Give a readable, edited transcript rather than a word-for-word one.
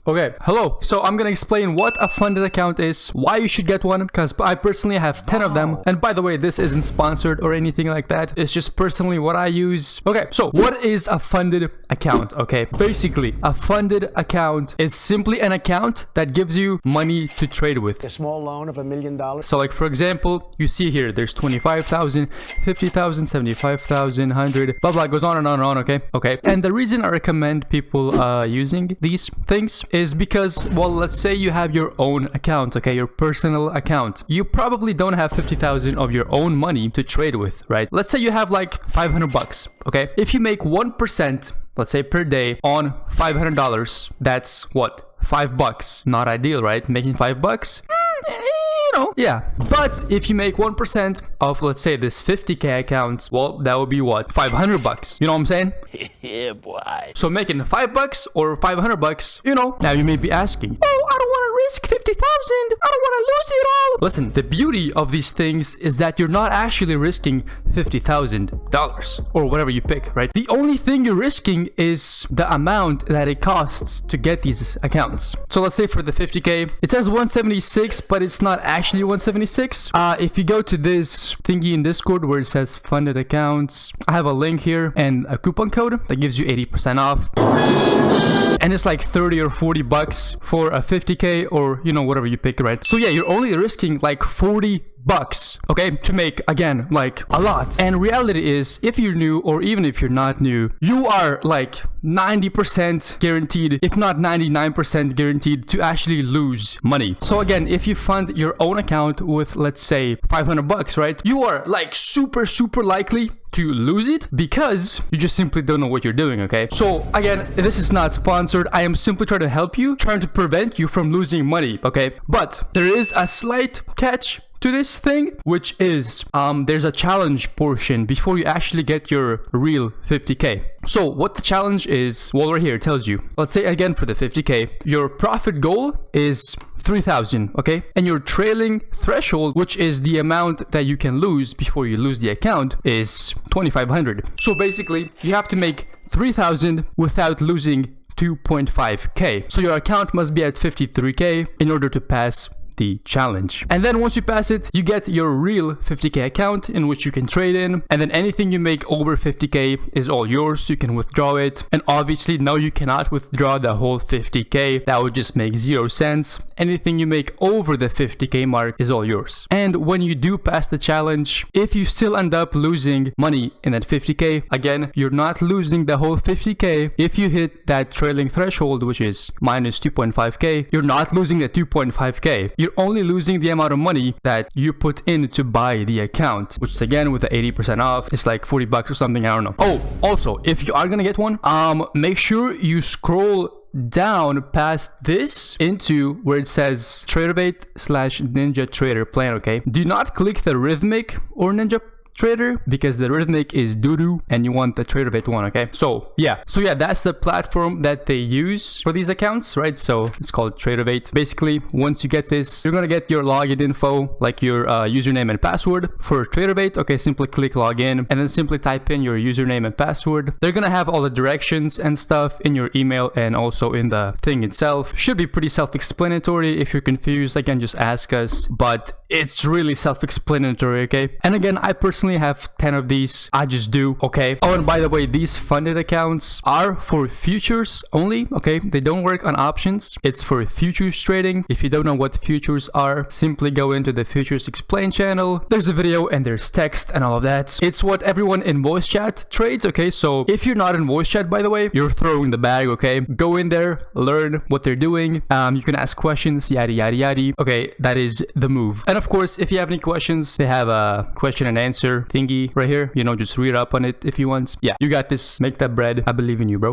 Okay, hello. So I'm gonna explain what a funded account is, why you should get one, because I personally have 10 of them. And by the way, this isn't sponsored or anything like that. It's just personally what I use. Okay, so what is a funded account? Okay, basically, a funded account is simply an account that gives you money to trade with. A small loan of $1 million. So like, for example, you see here, there's 25,000, 50,000, 75,000, 100, blah, blah, goes on and on and on, okay? Okay, and the reason I recommend people using these things is because, well, let's say you have your own account, okay, your personal account. You probably don't have 50,000 of your own money to trade with, right? Let's say you have like 500 bucks, okay? If you make 1%, let's say per day on $500, that's what? $5. Not ideal, right? Making $5? Yeah. But if you make 1% of, let's say, this 50K account, well, that would be what? $500. You know what I'm saying? Yeah, boy. So making $5 or $500, you know. Now you may be asking, oh, I don't want to risk 50,000. I don't want to lose it all. Listen, the beauty of these things is that you're not actually risking $50,000 or whatever you pick, right? The only thing you're risking is the amount that it costs to get these accounts. So let's say for the 50K, it says 176, but it's not actually 176. If you go to this thingy in Discord where it says funded accounts, I have a link here and a coupon code that gives you 80% off. And it's like 30 or 40 bucks for a 50K or, you know, whatever you pick, right? So yeah, you're only risking like 40 bucks, okay, to make, again, like a lot. And reality is, if you're new or even if you're not new, you are like 90% guaranteed, if not 99% guaranteed to actually lose money. So again, if you fund your own account with, let's say, 500 bucks, right, you are like super likely to lose it because you just simply don't know what you're doing, okay? So again, this is not sponsored. I am simply trying to help you, trying to prevent you from losing money, okay? But there is a slight catch to this thing, which is there's a challenge portion before you actually get your real 50K. So what the challenge is, well, right here it tells you. Let's say again for the 50K, your profit goal is 3,000, okay? And your trailing threshold, which is the amount that you can lose before you lose the account, is 2,500. So basically, you have to make 3,000 without losing 2.5K. So your account must be at 53K in order to pass the challenge. And then once you pass it, you get your real 50K account in which you can trade in, and then anything you make over 50K is all yours. You can withdraw it, and obviously no, you cannot withdraw the whole 50K. That would just make 0 cents. Anything you make over the 50K mark is all yours. And when you do pass the challenge, if you still end up losing money in that 50K, again, you're not losing the whole 50K. If you hit that trailing threshold, which is minus 2.5K, you're not losing the 2.5K. You're only losing the amount of money that you put in to buy the account, which is again with the 80% off, it's like 40 bucks or something, I don't know. Oh, also, if you are gonna get one, make sure you scroll down past this into where it says TraderBait/Ninja Trader plan, okay? Do not click the Rhythmic or Ninja Trader because the Rhythmic is doo-doo and you want the TraderBait one, okay? So yeah, that's the platform that they use for these accounts, right? So it's called TraderBait. Basically, once you get this, you're gonna get your login info, like your username and password for TraderBait. Okay, simply click login and then simply type in your username and password. They're gonna have all the directions and stuff in your email and also in the thing itself. Should be pretty self-explanatory. If you're confused, again, just ask us, but it's really self-explanatory, okay? And again, I personally have 10 of these. I just do, okay? Oh, and by the way, these funded accounts are for futures only, okay? They don't work on options. It's for futures trading. If you don't know what futures are, simply go into the Futures Explain channel. There's a video and there's text and all of that. It's what everyone in voice chat trades, okay? So if you're not in voice chat, by the way, you're throwing the bag, okay? Go in there, learn what they're doing. You can ask questions, yada, yada, yada. Okay, that is the move. And of course, if you have any questions, they have a question and answer thingy right here. You know, just read up on it if you want. Yeah, you got this. Make that bread. I believe in you, bro.